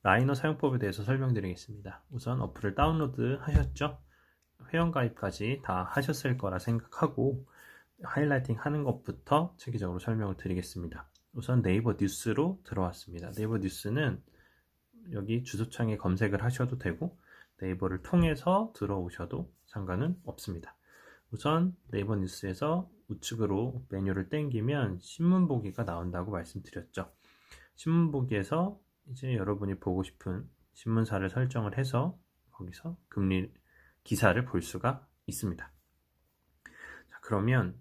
라이너 사용법에 대해서 설명드리겠습니다. 우선 어플을 다운로드 하셨죠? 회원가입까지 다 하셨을 거라 생각하고 하이라이팅 하는 것부터 체계적으로 설명을 드리겠습니다. 우선 네이버 뉴스로 들어왔습니다. 네이버 뉴스는 여기 주소창에 검색을 하셔도 되고 네이버를 통해서 들어오셔도 상관은 없습니다. 우선 네이버 뉴스에서 우측으로 메뉴를 당기면 신문 보기가 나온다고 말씀드렸죠. 신문 보기에서 이제 여러분이 보고 싶은 신문사를 설정을 해서 거기서 금리 기사를 볼 수가 있습니다. 자, 그러면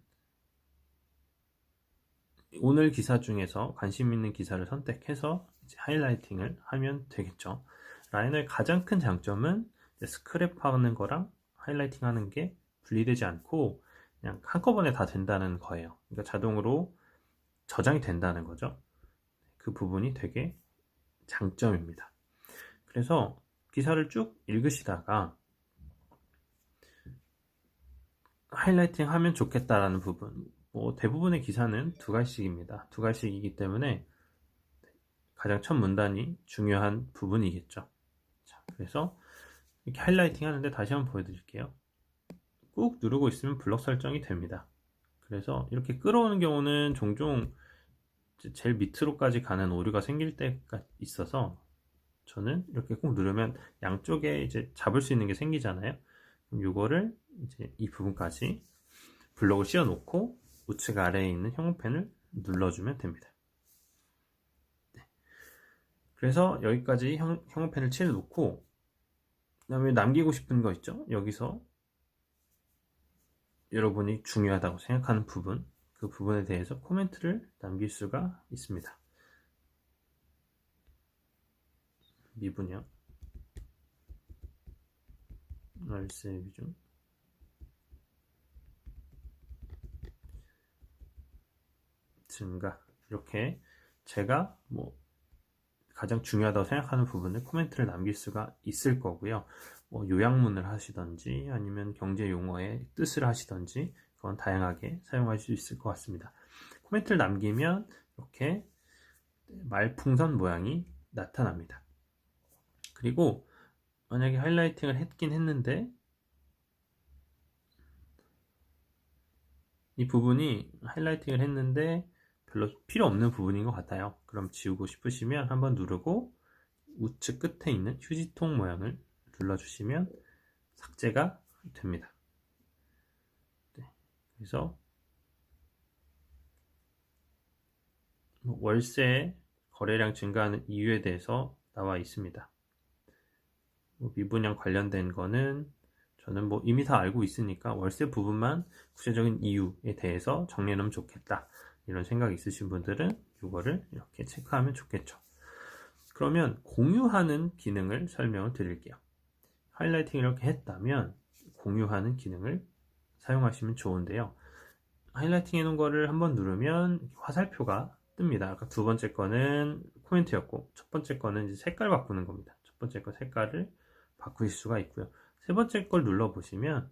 오늘 기사 중에서 관심 있는 기사를 선택해서 이제 하이라이팅을 하면 되겠죠. 라이너의 가장 큰 장점은 스크랩하는 거랑 하이라이팅 하는 게 분리되지 않고 그냥 한꺼번에 다 된다는 거예요. 그러니까 자동으로 저장이 된다는 거죠. 그 부분이 되게 장점입니다. 그래서 기사를 쭉 읽으시다가 하이라이팅 하면 좋겠다라는 부분, 대부분의 기사는 두 갈씩입니다. 두 갈씩이기 때문에 가장 첫 문단이 중요한 부분이겠죠. 자, 그래서 이렇게 하이라이팅 하는데 다시 한번 보여드릴게요. 꾹 누르고 있으면 블럭 설정이 됩니다. 그래서 이렇게 끌어오는 경우는 종종 제일 밑으로까지 가는 오류가 생길 때가 있어서 저는 이렇게 꾹 누르면 양쪽에 이제 잡을 수 있는 게 생기잖아요. 그럼 이거를 이제 이 부분까지 블럭을 씌워 놓고 우측 아래에 있는 형광펜을 눌러주면 됩니다. 네. 그래서 여기까지 형광펜을 칠해 놓고 그 다음에 남기고 싶은 거 있죠? 여기서 여러분이 중요하다고 생각하는 부분, 그 부분에 대해서 코멘트를 남길 수가 있습니다. 미분양, 월세 비중, 증가, 이렇게 제가 가장 중요하다고 생각하는 부분을 코멘트를 남길 수가 있을 거고요. 요약문을 하시던지 아니면 경제 용어의 뜻을 하시던지 그건 다양하게 사용할 수 있을 것 같습니다. 코멘트를 남기면 이렇게 말풍선 모양이 나타납니다. 그리고 만약에 하이라이팅을 했긴 했는데 이 부분이 하이라이팅을 했는데 별로 필요 없는 부분인 것 같아요. 그럼 지우고 싶으시면 한번 누르고 우측 끝에 있는 휴지통 모양을 눌러주시면 삭제가 됩니다. 네, 그래서 월세 거래량 증가하는 이유에 대해서 나와 있습니다. 미분양 관련된 거는 저는 이미 다 알고 있으니까 월세 부분만 구체적인 이유에 대해서 정리해 놓으면 좋겠다 이런 생각이 있으신 분들은 이거를 이렇게 체크하면 좋겠죠. 그러면 공유하는 기능을 설명을 드릴게요. 하이라이팅 이렇게 했다면 공유하는 기능을 사용하시면 좋은데요. 하이라이팅 해놓은 거를 한번 누르면 화살표가 뜹니다. 아까 두 번째 거는 코멘트였고 첫 번째 거는 이제 색깔 바꾸는 겁니다. 첫 번째 거 색깔을 바꾸실 수가 있고요. 세 번째 걸 눌러보시면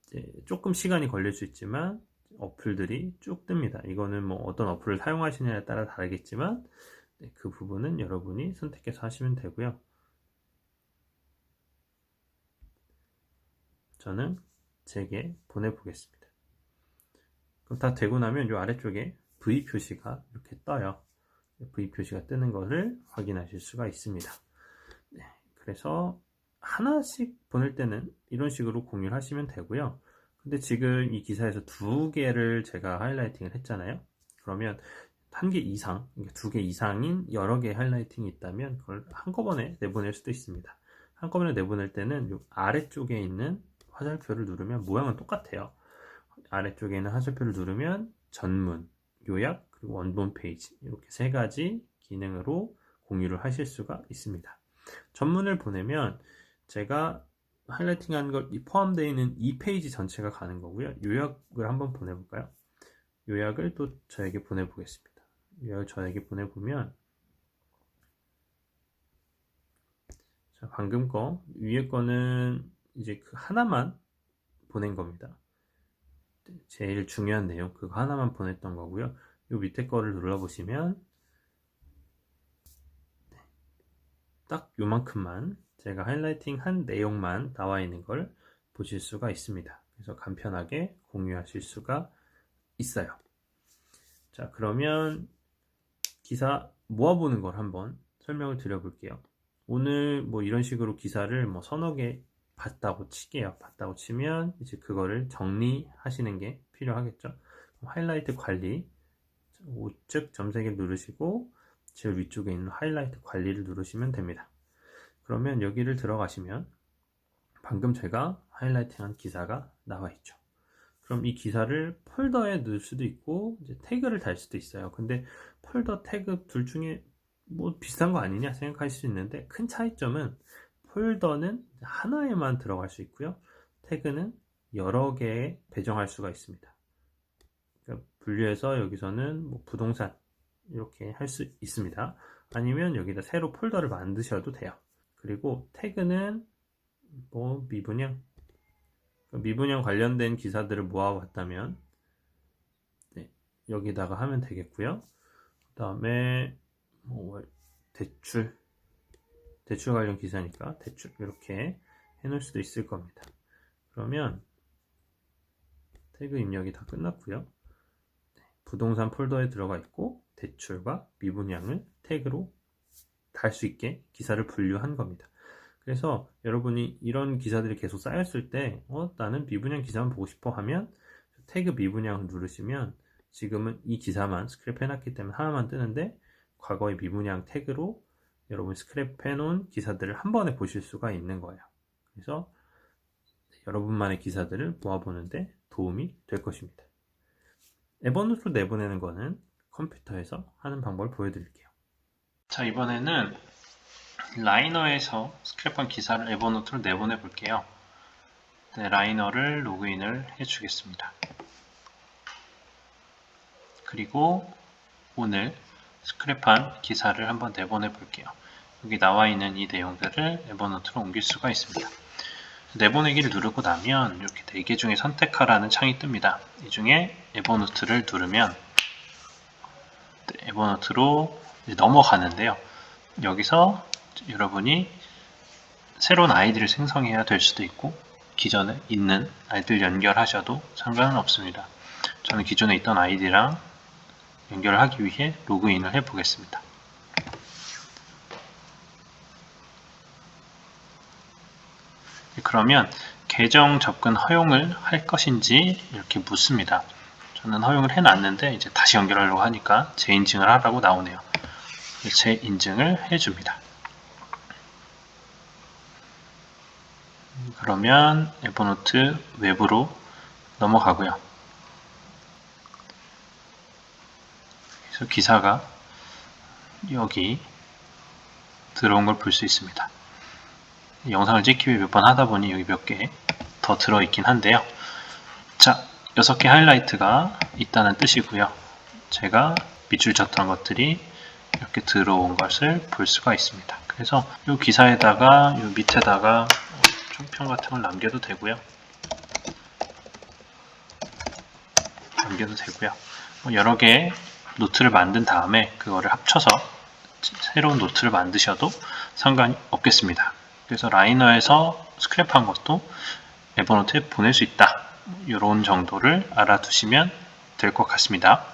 이제 조금 시간이 걸릴 수 있지만 어플들이 쭉 뜹니다. 이거는 어떤 어플을 사용하시느냐에 따라 다르겠지만 그 부분은 여러분이 선택해서 하시면 되고요. 저는 제게 보내보겠습니다. 그럼 다 되고 나면 이 아래쪽에 V 표시가 이렇게 떠요. V 표시가 뜨는 것을 확인하실 수가 있습니다. 네, 그래서 하나씩 보낼 때는 이런 식으로 공유를 하시면 되고요. 근데 지금 이 기사에서 두 개를 제가 하이라이팅을 했잖아요. 그러면 한 개 이상, 두 개 이상인 여러 개의 하이라이팅이 있다면 그걸 한꺼번에 내보낼 수도 있습니다. 한꺼번에 내보낼 때는 이 아래쪽에 있는 화살표를 누르면 모양은 똑같아요. 아래쪽에 있는 화살표를 누르면 전문, 요약, 그리고 원본 페이지 이렇게 세 가지 기능으로 공유를 하실 수가 있습니다. 전문을 보내면 제가 하이라이팅한 걸 포함되어 있는 이 페이지 전체가 가는 거고요. 요약을 한번 보내볼까요? 요약을 또 저에게 보내보겠습니다. 요약을 저에게 보내보면 자, 방금 거 위에 거는 이제 그 하나만 보낸 겁니다. 제일 중요한 내용 그거 하나만 보냈던 거고요. 요 밑에 거를 눌러보시면 딱 요만큼만 제가 하이라이팅 한 내용만 나와 있는 걸 보실 수가 있습니다. 그래서 간편하게 공유하실 수가 있어요. 자, 그러면 기사 모아보는 걸 한번 설명을 드려볼게요. 오늘 뭐 이런 식으로 기사를 뭐 서너 개 봤다고 칠게요. 봤다고 치면 이제 그거를 정리하시는 게 필요하겠죠. 하이라이트 관리, 우측 점색을 누르시고 제일 위쪽에 있는 하이라이트 관리를 누르시면 됩니다. 그러면 여기를 들어가시면 방금 제가 하이라이팅한 기사가 나와 있죠. 그럼 이 기사를 폴더에 넣을 수도 있고 이제 태그를 달 수도 있어요. 근데 폴더, 태그 둘 중에 뭐 비슷한 거 아니냐 생각할 수 있는데, 큰 차이점은 폴더는 하나에만 들어갈 수 있고요. 태그는 여러 개에 배정할 수가 있습니다. 그러니까 분류해서 여기서는 뭐 부동산 이렇게 할 수 있습니다. 아니면 여기다 새로 폴더를 만드셔도 돼요. 그리고 태그는 뭐 미분양 관련된 기사들을 모아봤다면 네, 여기다가 하면 되겠고요. 그 다음에 뭐 대출 관련 기사니까 대출 이렇게 해놓을 수도 있을 겁니다. 그러면 태그 입력이 다 끝났고요. 부동산 폴더에 들어가 있고 대출과 미분양을 태그로 달 수 있게 기사를 분류한 겁니다. 그래서 여러분이 이런 기사들이 계속 쌓였을 때 나는 미분양 기사만 보고 싶어 하면 태그 미분양을 누르시면 지금은 이 기사만 스크랩 해놨기 때문에 하나만 뜨는데, 과거의 미분양 태그로 여러분 스크랩 해놓은 기사들을 한 번에 보실 수가 있는 거예요. 그래서 여러분만의 기사들을 모아보는데 도움이 될 것입니다. 에버노트로 내보내는 거는 컴퓨터에서 하는 방법을 보여드릴게요. 자, 이번에는 라이너에서 스크랩한 기사를 에버노트로 내보내 볼게요. 네, 라이너를 로그인을 해주겠습니다. 그리고 오늘 스크랩한 기사를 한번 내보내 볼게요. 여기 나와 있는 이 내용들을 에버노트로 옮길 수가 있습니다. 내보내기를 누르고 나면 이렇게 4개 중에 선택하라는 창이 뜹니다. 이 중에 에버노트를 누르면 에버노트로 넘어가는데요. 여기서 여러분이 새로운 아이디를 생성해야 될 수도 있고 기존에 있는 아이디를 연결하셔도 상관은 없습니다. 저는 기존에 있던 아이디랑 연결을 하기 위해 로그인을 해보겠습니다. 그러면 계정 접근 허용을 할 것인지 이렇게 묻습니다. 저는 허용을 해놨는데 이제 다시 연결하려고 하니까 재인증을 하라고 나오네요. 재인증을 해줍니다. 그러면 에버노트 외부로 넘어가고요. 그래서 기사가 여기 들어온 걸 볼 수 있습니다. 영상을 찍기 위해 몇 번 하다 보니 여기 몇 개 더 들어있긴 한데요. 자, 6개 하이라이트가 있다는 뜻이고요. 제가 밑줄 쳤던 것들이 이렇게 들어온 것을 볼 수가 있습니다. 그래서 이 기사에다가 이 밑에다가 총평 같은 걸 남겨도 되고요. 뭐 여러 개의 노트를 만든 다음에 그거를 합쳐서 새로운 노트를 만드셔도 상관이 없겠습니다. 그래서 라이너에서 스크랩한 것도 에버노트에 보낼 수 있다. 이런 정도를 알아두시면 될 것 같습니다.